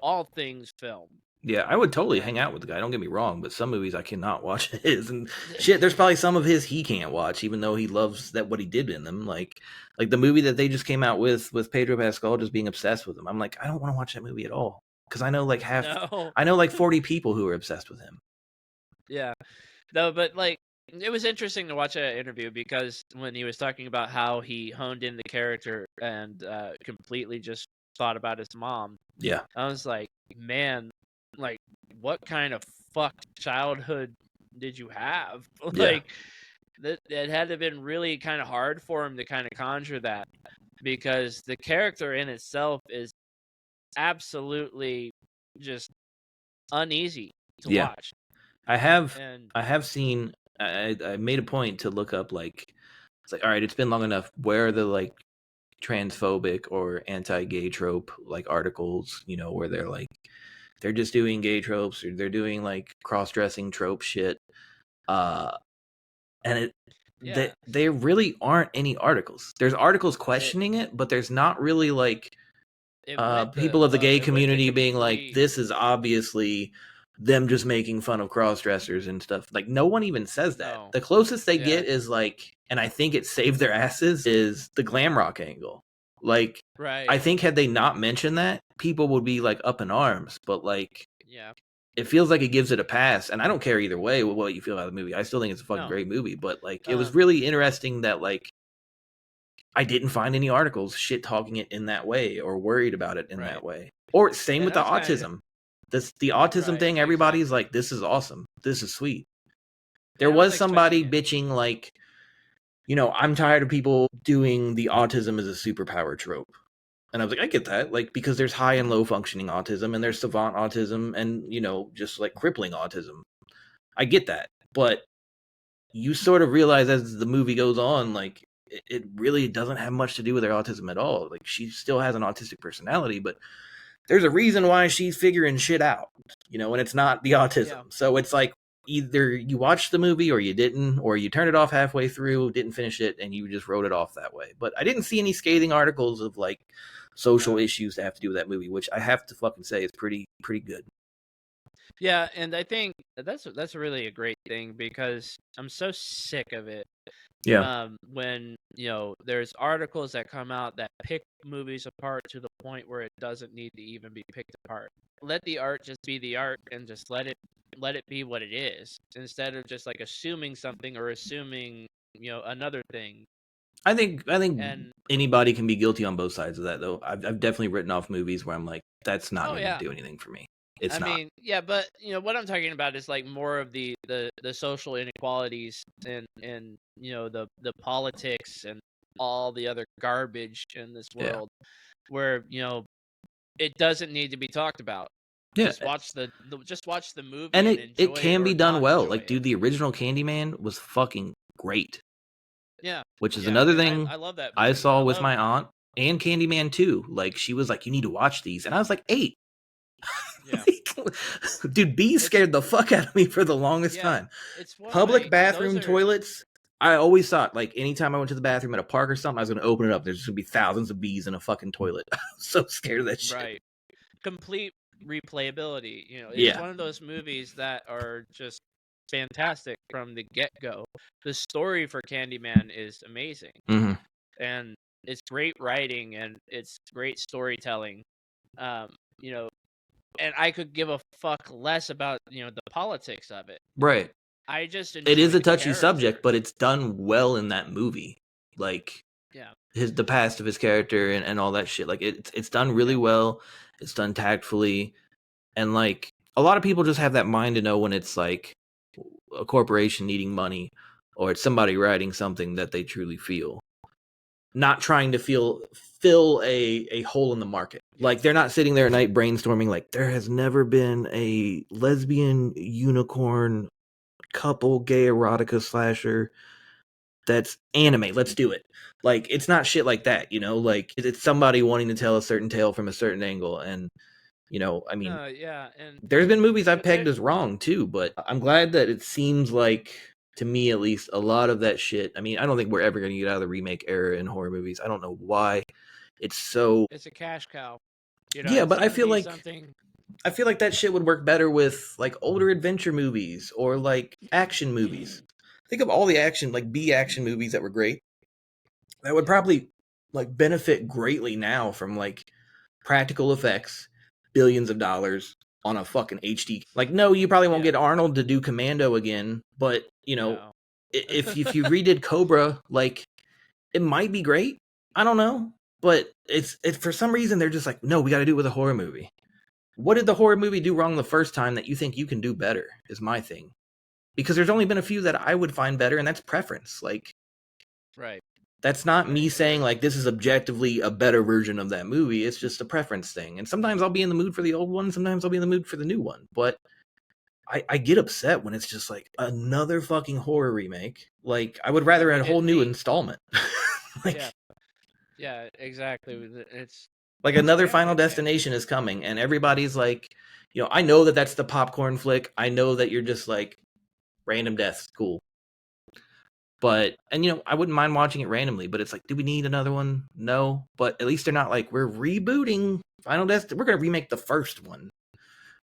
all things film. Yeah, I would totally hang out with the guy. Don't get me wrong, but some movies I cannot watch his, and shit. There's probably some of his he can't watch, even though he loves what he did in them. Like the movie that they just came out with Pedro Pascal, just being obsessed with him. I'm I don't want to watch that movie at all, because I know I know 40 people who are obsessed with him. Yeah, no, but it was interesting to watch that interview, because when he was talking about how he honed in the character and completely just thought about his mom. Yeah, I was like, man. What kind of fucked childhood did you have? It had to have been really kind of hard for him to kind of conjure that, because the character in itself is absolutely just uneasy to watch. I have seen. I made a point to look up it's all right, it's been long enough. Where are the transphobic or anti-gay trope articles? Where they're just doing gay tropes, or they're doing cross-dressing trope shit. And they really aren't any articles. There's articles questioning it, but there's not really people of the gay community being this is obviously them just making fun of cross-dressers and stuff. No one even says that. No. The closest they get is and I think it saved their asses, is the glam rock angle. Right. I think had they not mentioned that, people would be up in arms. But it feels like it gives it a pass, and I don't care either way what you feel about the movie. I still think it's a fucking great movie. But it was really interesting that I didn't find any articles shit talking it in that way, or worried about it in that way. Or same with the autism. The autism thing. Everybody's this is awesome. This is sweet. There was somebody bitching I'm tired of people doing the autism as a superpower trope. And I was I get that, because there's high and low functioning autism, and there's savant autism, and, just crippling autism. I get that. But you sort of realize as the movie goes on, it really doesn't have much to do with her autism at all. She still has an autistic personality, but there's a reason why she's figuring shit out, and it's not the autism. Yeah. So it's either you watched the movie or you didn't, or you turned it off halfway through, didn't finish it, and you just wrote it off that way. But I didn't see any scathing articles of social issues that have to do with that movie, which I have to fucking say is pretty good. Yeah, and I think that's really a great thing, because I'm so sick of it. Yeah. When there's articles that come out that pick movies apart to the point where it doesn't need to even be picked apart. Let the art just be the art, and just let it be what it is, instead of just assuming something, or assuming another thing. I think anybody can be guilty on both sides of that, though. I've definitely written off movies where I'm that's not going to do anything for me. It's not. I mean, yeah, but what I'm talking about is more of the social inequalities, and the politics and all the other garbage in this world, where it doesn't need to be talked about. Yeah. Just watch the movie, and it can be done well. Dude, the original Candyman was fucking great. Yeah. Which is another thing I love that movie. I saw with my aunt, and Candyman 2. She was you need to watch these, and I was 8. Yeah. Dude, bees scared the fuck out of me for the longest time. Public bathroom toilets. I always thought, anytime I went to the bathroom at a park or something, I was going to open it up. There's going to be thousands of bees in a fucking toilet. I was so scared of that shit. Right. complete replayability. It's Yeah. one of those movies that are just fantastic from the get-go. The story for Candyman is amazing, Mm-hmm. and it's great writing and it's great storytelling. Um, and I could give a fuck less about the politics of it. Right. I just It enjoy is a the touchy subject, character. but it's done well in that movie. Like Yeah, the past of his character and all that shit. Like it's done really well. It's done tactfully, and like a lot of people just have that mind to know when it's like a corporation needing money, or it's somebody writing something that they truly feel, not trying to fill a hole in the market. Like they're not sitting there at night brainstorming like there has never been a lesbian unicorn couple gay erotica slasher that's anime, let's do it. Like it's not shit like that, like it's somebody wanting to tell a certain tale from a certain angle. And I mean, no, yeah, and there's been movies I've there, pegged as wrong too, but I'm glad that it seems like, to me at least, a lot of that shit. I mean, I don't think we're ever going to get out of the remake era in horror movies. I don't know why it's so. it's a cash cow. Yeah, It's but I gonna feel be like something. that shit would work better with like older adventure movies or like action movies. Think of all the action, like B action movies that were great. That would probably like benefit greatly now from like practical effects, billions of dollars on a fucking HD. Like, no, you probably won't Yeah, get Arnold to do Commando again, but no. if you redid Cobra, like it might be great. I don't know, but it's for some reason they're just like, no, we got to do it with a horror movie. What did the horror movie do wrong the first time that you think you can do better? Is my thing. Because there's only been a few that I would find better, and that's preference. Like, Right. that's not me Right. saying like this is objectively a better version of that movie. It's just a preference thing. And sometimes I'll be in the mood for the old one, sometimes I'll be in the mood for the new one. But I get upset when it's just like another fucking horror remake. Like I would rather We're add a whole getting new 8. installment. Like Yeah. Yeah. Exactly. It's like another yeah. Final Destination is coming, and everybody's like, I know that that's the popcorn flick. I know that you're just like random deaths, cool. But I wouldn't mind watching it randomly, but it's like, do we need another one? No. But at least they're not like, we're rebooting Final Destination. We're gonna remake the first one.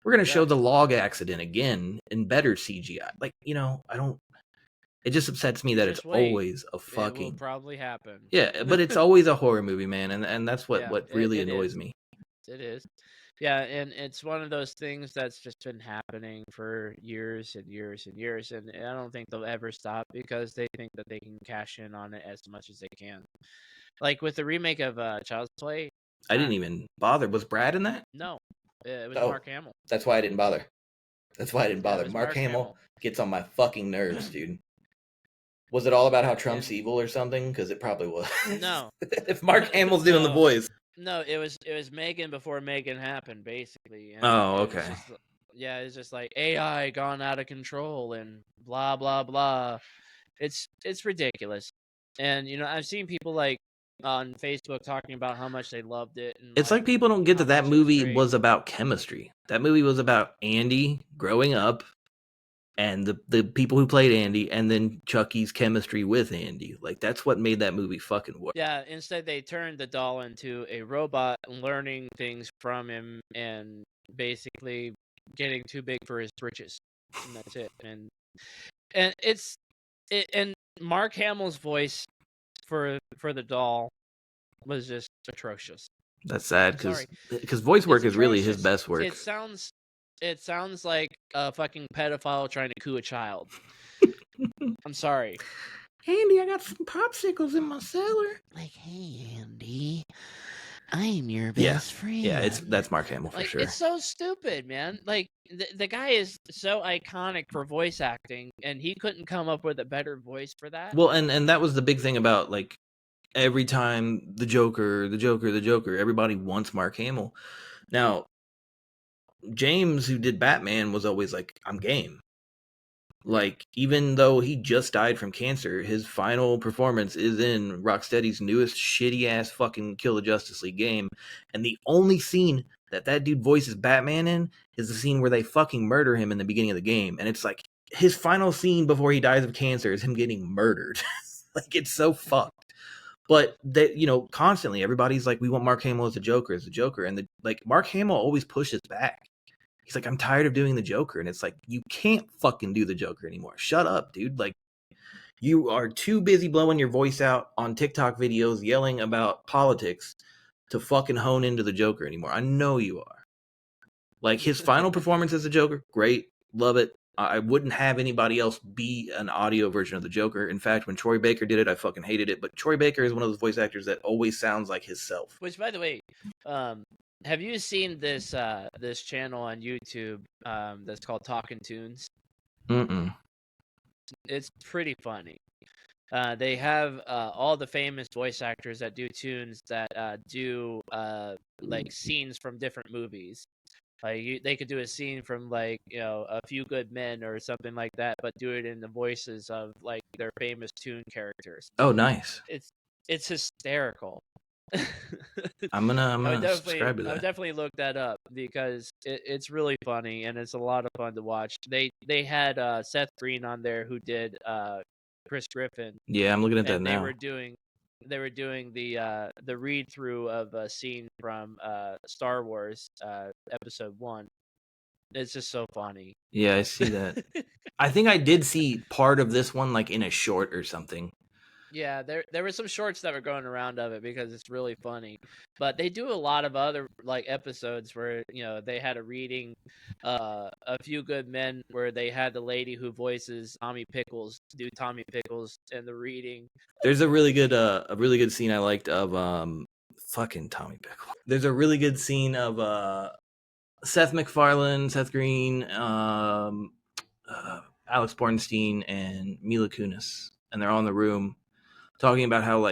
We're gonna show the exactly. log accident again in better CGI. Like, I don't. It just upsets me that it's Just wait. always a It will fucking probably happen. yeah, but it's always a horror movie, man, and that's Yeah. what It, really it is. annoys me. It is. Yeah, and it's one of those things that's just been happening for years and years and years, and I don't think they'll ever stop because they think that they can cash in on it as much as they can. Like with the remake of Child's Play. I didn't even bother. Was Brad in that? No, it was Oh, Mark Hamill. that's why I didn't bother. That's why I didn't Yeah, it bother. was Mark Mark Hamill Hamill. gets on my fucking nerves, dude. Was it all about how Yeah, Trump's and evil or something? Because it probably was. no, If Mark Hamill's doing the no, voice. no. It was Megan before Megan happened, basically, and Oh, it was okay. just it's just like AI gone out of control and blah blah blah. It's ridiculous, and I've seen people like on Facebook talking about how much they loved it and It's like like people don't get how that much it was movie great. was about chemistry. That movie was about Andy growing up and the people who played Andy, and then Chucky's chemistry with Andy. Like that's what made that movie fucking work. Yeah, instead they turned the doll into a robot, learning things from him and basically getting too big for his britches, and that's it. And and Mark Hamill's voice for the doll was just atrocious. That's sad I'm sorry, because voice it's work is really his atrocious. best work. It sounds like a fucking pedophile trying to coo a child. I'm sorry. Andy, I got some popsicles in my cellar. Like, hey, Andy, I'm your Yeah. best friend. Yeah, that's Mark Hamill for Like, sure. it's so stupid, man. Like, the guy is so iconic for voice acting, and he couldn't come up with a better voice for that. Well, and that was the big thing about like every time the Joker, everybody wants Mark Hamill. Now, James, who did Batman, was always like, I'm game. Like, even though he just died from cancer, his final performance is in Rocksteady's newest shitty ass fucking Kill the Justice League game. And the only scene that dude voices Batman in is the scene where they fucking murder him in the beginning of the game. And it's like his final scene before he dies of cancer is him getting murdered. Like, it's so fucked. But they, constantly everybody's like, we want Mark Hamill as the Joker, and Mark Hamill always pushes back. He's like, I'm tired of doing the Joker, and it's like, you can't fucking do the Joker anymore. Shut up, dude. Like, you are too busy blowing your voice out on TikTok videos, yelling about politics, to fucking hone into the Joker anymore. I know you are. Like, his final performance as the Joker, great, love it. I wouldn't have anybody else be an audio version of the Joker. In fact, when Troy Baker did it, I fucking hated it. But Troy Baker is one of those voice actors that always sounds like himself. Which, by the way, have you seen this this channel on YouTube that's called Talking Tunes? Mm-mm. It's pretty funny. They have all the famous voice actors that do tunes that do like scenes from different movies. Like they could do a scene from like A Few Good Men or something like that, but do it in the voices of like their famous tune characters. Oh, nice. It's hysterical. I'm gonna subscribe to that. I would definitely look that up because it's really funny and it's a lot of fun to watch. They had Seth Green on there who did Chris Griffin. Yeah, I'm looking at that now. They were doing the read through of a scene from Star Wars Episode 1. It's just so funny. Yeah, I see that. I think I did see part of this one like in a short or something. Yeah, there were some shorts that were going around of it because it's really funny. But they do a lot of other like episodes where they had a reading, A Few Good Men, where they had the lady who voices Tommy Pickles do Tommy Pickles in the reading. There's a really good scene I liked of fucking Tommy Pickles. There's a really good scene of Seth MacFarlane, Seth Green, Alex Bornstein, and Mila Kunis, and they're all in the room talking about how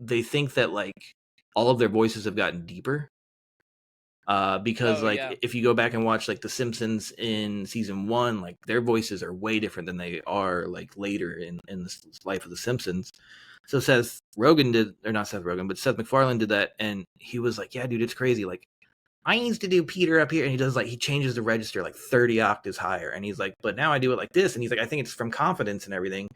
they think that like all of their voices have gotten deeper because if you go back and watch like The Simpsons in season 1, like their voices are way different than they are like later in the life of The Simpsons. So Seth MacFarlane did that, and he was like, yeah, dude, it's crazy. Like, I used to do Peter up here, and he changes the register like 30 octaves higher, and he's like, but now I do it like this, and he's like, I think it's from confidence and everything.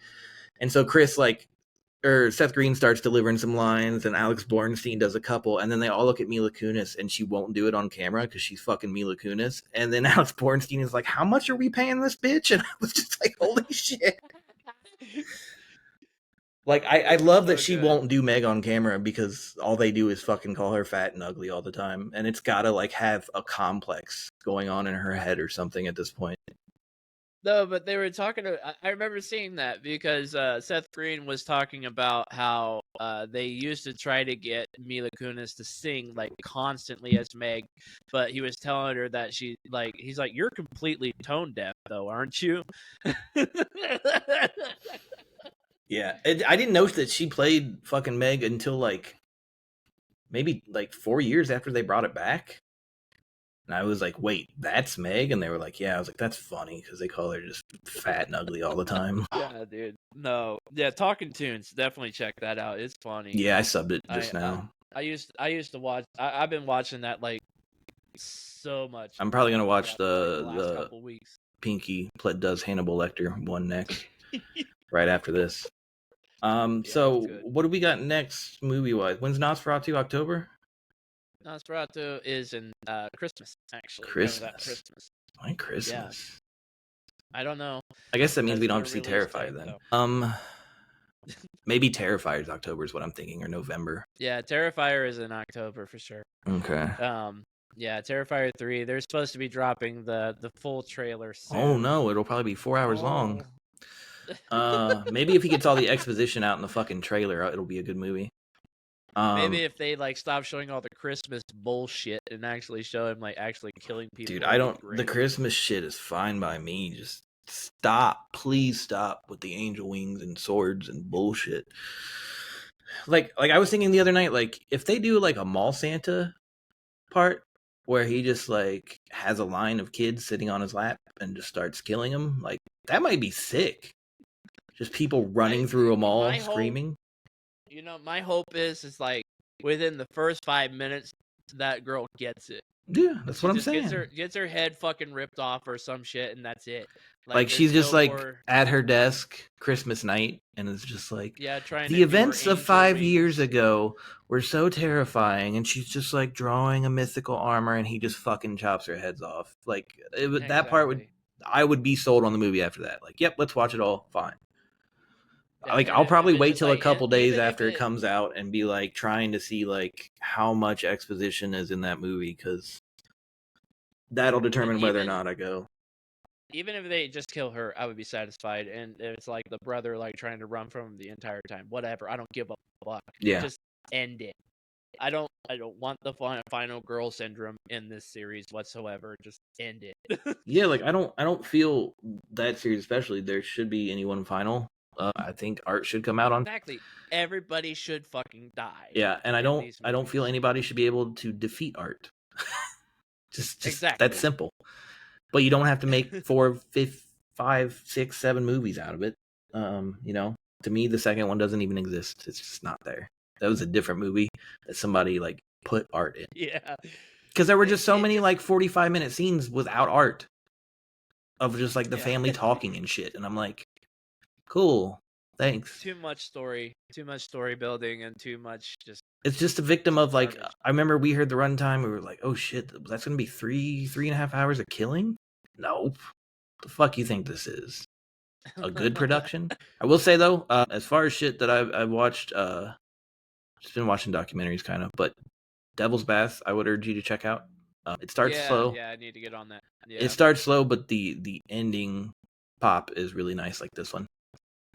And so Seth Green starts delivering some lines, and Alex Bornstein does a couple, and then they all look at Mila Kunis, and she won't do it on camera because she's fucking Mila Kunis. And then Alex Bornstein is like, how much are we paying this bitch? And I was just like, holy shit. Like, I love that she won't do Meg on camera because all they do is fucking call her fat and ugly all the time. And it's gotta, like, have a complex going on in her head or something at this point. No, but they were talking I remember seeing that because Seth Green was talking about how they used to try to get Mila Kunis to sing like constantly as Meg, but he was telling her that he's like, you're completely tone deaf though, aren't you? Yeah, I didn't know that she played fucking Meg until like maybe like 4 years after they brought it back. And I was like, wait, that's Meg? And they were like, yeah. I was like, that's funny because they call her just fat and ugly all the time. Yeah, dude. No. Yeah, Talking Tunes. Definitely check that out. It's funny. Yeah, I subbed it just now. I used to watch. I've been watching that like so much. I'm probably going to watch the last couple weeks. Pinky does Hannibal Lecter one next, right after this. So what do we got next movie-wise? When's Nosferatu? October? Nosferatu is in Christmas, actually. Christmas. Why Christmas? Yeah. I don't know. I guess that means we don't have to see Terrifier then. Maybe Terrifier's October is what I'm thinking, or November. Yeah, Terrifier is in October for sure. Okay. Yeah, Terrifier 3. They're supposed to be dropping the full trailer soon. Oh no, it'll probably be 4 hours long. Maybe if he gets all the exposition out in the fucking trailer, it'll be a good movie. Maybe if they like stop showing all the Christmas bullshit and actually show him like actually killing people. Dude, the Christmas shit is fine by me. Just please stop with the angel wings and swords and bullshit. Like I was thinking the other night, like if they do like a mall Santa part where he just like has a line of kids sitting on his lap and just starts killing them, like that might be sick. Just people running through a mall screaming. My hope is like within the first 5 minutes, that girl gets it. Yeah, that's what I'm Just saying. gets her head fucking ripped off or some shit, and that's it. Like There's she's just no like more. at her desk Christmas night, and it's just like Yeah, trying the to do her events of angel 5 years wings. ago were so terrifying, and she's just like drawing a mythical armor, and he just fucking chops her heads off. Like that part would Exactly. I would be sold on the movie after that. Like, yep, let's watch it all. Fine. Yeah, Like and I'll if probably it's wait just till a like couple days even if after it it comes out and be like trying to see like how much exposition is in that movie, because that'll determine whether or even not I go. even if they just kill her, I would be satisfied. And it's like the brother like trying to run from him the entire time. Whatever. I don't give a fuck. Yeah. Just end it. I don't want the final girl syndrome in this series whatsoever. Just end it. Yeah, like I don't feel that series especially there should be anyone final. I think art should come out on. Exactly. Everybody should fucking die. Yeah, and I in don't these I don't feel movies. anybody should be able to defeat art. just Exactly. that's simple. But you don't have to make 4, 5, 6, 7 movies out of it. You know, to me the second one doesn't even exist. It's just not there. That was a different movie that somebody like put art in. Yeah. Because there were just so It many just- like 45-minute scenes without art of just like the Yeah. family talking and shit, and I'm like, cool, thanks. Too much story building, and too much just. It's just a victim of like garbage. I remember we heard the runtime, we were like, oh shit, that's gonna be 3.5 hours of killing. Nope. The fuck you think this is? A good production? I will say though, as far as shit that I've watched, just been watching documentaries kind of, but Devil's Bath I would urge you to check out. It starts slow. Yeah, I need to get on that. Yeah. It starts slow, but the ending pop is really nice, like this one.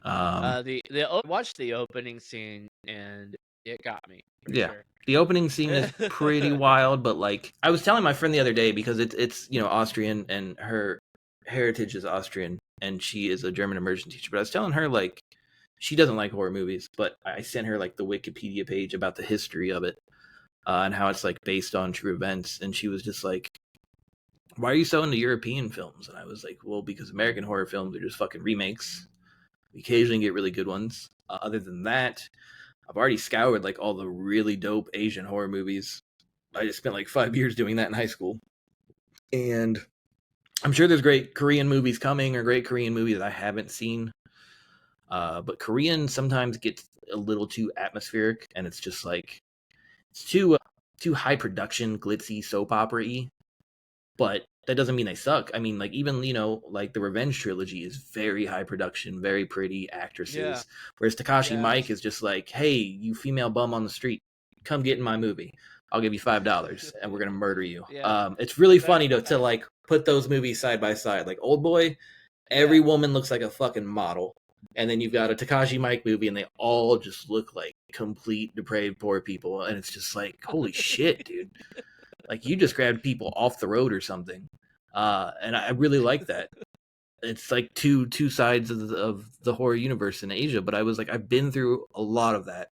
Watched the opening scene and it got me. Yeah. Sure. The opening scene is pretty wild, but like I was telling my friend the other day, because it's Austrian and her heritage is Austrian and she is a German immersion teacher, but I was telling her like she doesn't like horror movies, but I sent her like the Wikipedia page about the history of it and how it's like based on true events, and she was just like, why are you so into European films? And I was like, well, because American horror films are just fucking remakes. We occasionally get really good ones. Other than that, I've already scoured like all the really dope Asian horror movies. I just spent like 5 years doing that in high school. And I'm sure there's great Korean movies coming or great Korean movies that I haven't seen. But Korean sometimes gets a little too atmospheric, and it's just like it's too high production, glitzy, soap opera-y. But that doesn't mean they suck. I mean, like even like the Revenge trilogy is very high production, very pretty actresses. Yeah. Whereas Takashi Mike is just like, hey, you female bum on the street, come get in my movie. I'll give you $5 and we're gonna murder you. Yeah. It's really funny to like put those movies side by side. Like Old Boy, every woman looks like a fucking model, and then you've got a Takashi Mike movie, and they all just look like complete depraved poor people, and it's just like, holy shit, dude. Like you just grabbed people off the road or something, and I really like that. It's like two sides of the horror universe in Asia. But I was like, I've been through a lot of that,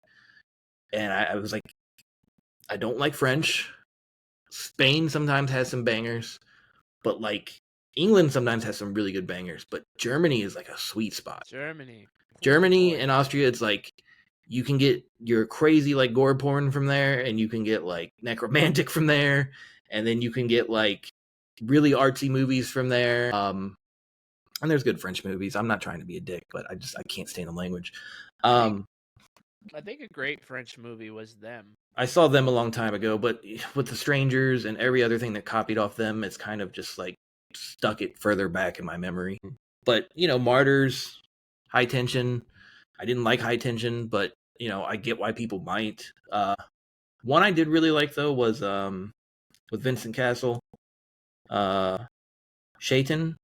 and I was like, I don't like French. Spain sometimes has some bangers, but like England sometimes has some really good bangers. But Germany is like a sweet spot. Germany and Austria, it's like you can get your crazy like gore porn from there, and you can get like necromantic from there, and then you can get like really artsy movies from there. And there's good French movies. I'm not trying to be a dick, but I can't stand the language. I think a great French movie was Them. I saw Them a long time ago, but with The Strangers and every other thing that copied off Them, it's kind of just like stuck it further back in my memory. But Martyrs, High Tension. I didn't like High Tension, but I get why people might. One I did really like though was with Vincent Cassel, Shaitan,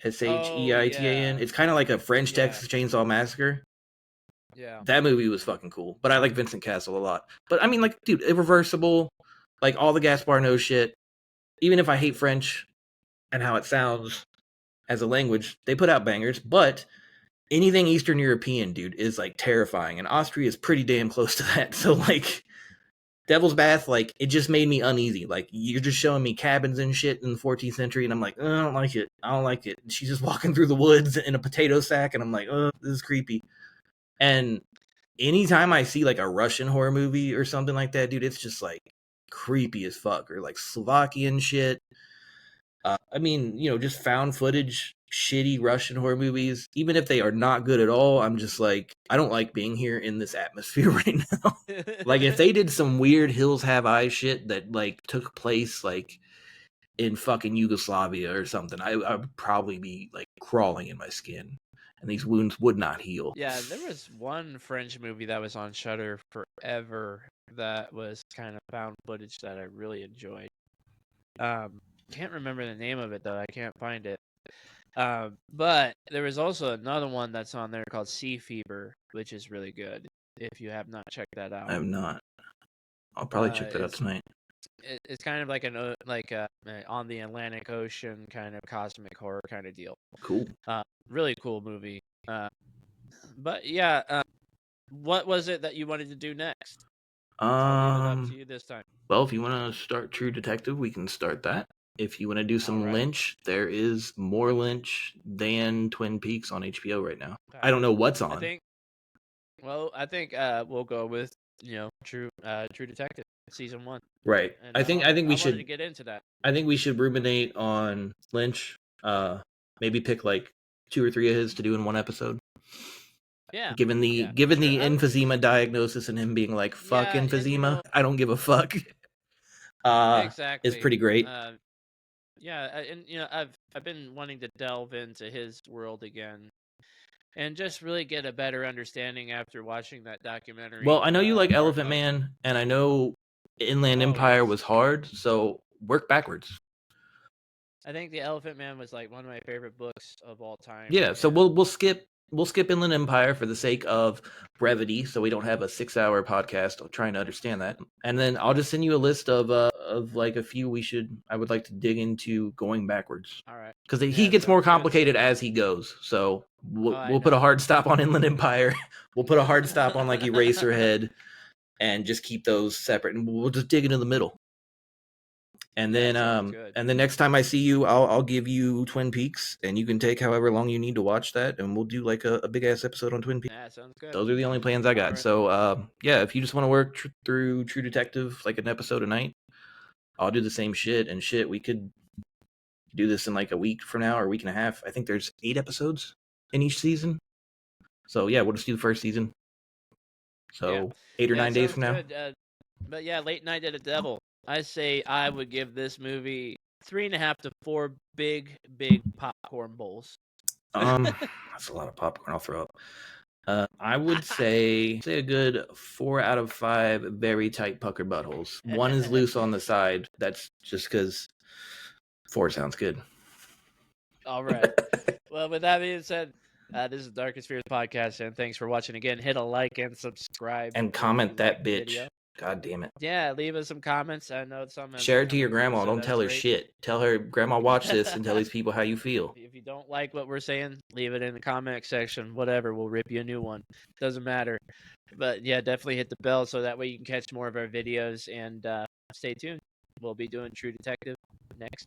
Sheitan. It's kind of like a French Texas Chainsaw Massacre. Yeah, that movie was fucking cool. But I like Vincent Cassel a lot. But I mean, like, dude, Irreversible, like all the Gaspar Noé shit. Even if I hate French and how it sounds as a language, they put out bangers. But anything Eastern European, dude, is like terrifying, and Austria is pretty damn close to that. So like Devil's Bath, like it just made me uneasy. Like you're just showing me cabins and shit in the 14th century, and I'm like, I don't like it. I don't like it. She's just walking through the woods in a potato sack, and I'm like, this is creepy. And anytime I see like a Russian horror movie or something like that, dude, it's just like creepy as fuck, or like Slovakian shit. I mean, just found footage, shitty Russian horror movies. Even if they are not good at all, I'm just like, I don't like being here in this atmosphere right now. Like, if they did some weird Hills Have Eyes shit that like took place like in fucking Yugoslavia or something, I would probably be like crawling in my skin, and these wounds would not heal. Yeah, there was one French movie that was on Shudder forever that was kind of found footage that I really enjoyed. Can't remember the name of it though. I can't find it. But there was also another one that's on there called Sea Fever, which is really good. If you have not checked that out, I have not. I'll probably check that out tonight. It's kind of like on the Atlantic Ocean kind of cosmic horror kind of deal. Cool. Really cool movie. But yeah, what was it that you wanted to do next? I'll leave it up to you this time. Well, if you want to start True Detective, we can start that. If you want to do some Lynch, there is more Lynch than Twin Peaks on HBO right now. I don't know what's on. I think we'll go with True Detective season 1. Right. And I think we should wanted to get into that. I think we should ruminate on Lynch. Maybe pick like 2 or 3 of his to do in one episode. Yeah. Given the emphysema diagnosis and him being like, fuck emphysema, I don't give a fuck. Exactly. It's pretty great. I've been wanting to delve into his world again, and just really get a better understanding after watching that documentary. Well, I know you like Elephant Man, and I know Inland Empire was hard, so work backwards. I think the Elephant Man was like one of my favorite books of all time. Yeah, so we'll skip Inland Empire for the sake of brevity, so we don't have a 6-hour podcast trying to understand that. And then I'll just send you a list of like a few I would like to dig into going backwards. All right. Because he gets more complicated as he goes. So we'll put a hard stop on Inland Empire. We'll put a hard stop on like Eraserhead, and just keep those separate, and we'll just dig into the middle. And then next time I see you, I'll give you Twin Peaks, and you can take however long you need to watch that, and we'll do like a big ass episode on Twin Peaks. Yeah, sounds good. Those are the only plans I got. Right. So if you just want to work through True Detective like an episode a night, I'll do the same shit. And we could do this in like a week from now or a week and a half. I think there's 8 episodes in each season. So yeah, we'll just do the first season. So 8 or 9 days from now. But yeah, Late Night at the Devil. I say I would give this movie 3.5 to 4 big popcorn bowls. That's a lot of popcorn. I'll throw up. I would say a good 4 out of 5 very tight puckered buttholes. 1 is loose on the side. That's just because 4 sounds good. All right. Well, with that being said, this is Darkest Fears Podcast, and thanks for watching again. Hit a like and subscribe. And comment that bitch. Video. God damn it. Yeah, leave us some comments. I know some. Share it to your grandma. Don't tell her shit. Tell her, Grandma, watch this, and tell these people how you feel. If you don't like what we're saying, leave it in the comment section. Whatever, we'll rip you a new one. Doesn't matter. But yeah, definitely hit the bell so that way you can catch more of our videos, and stay tuned. We'll be doing True Detective next.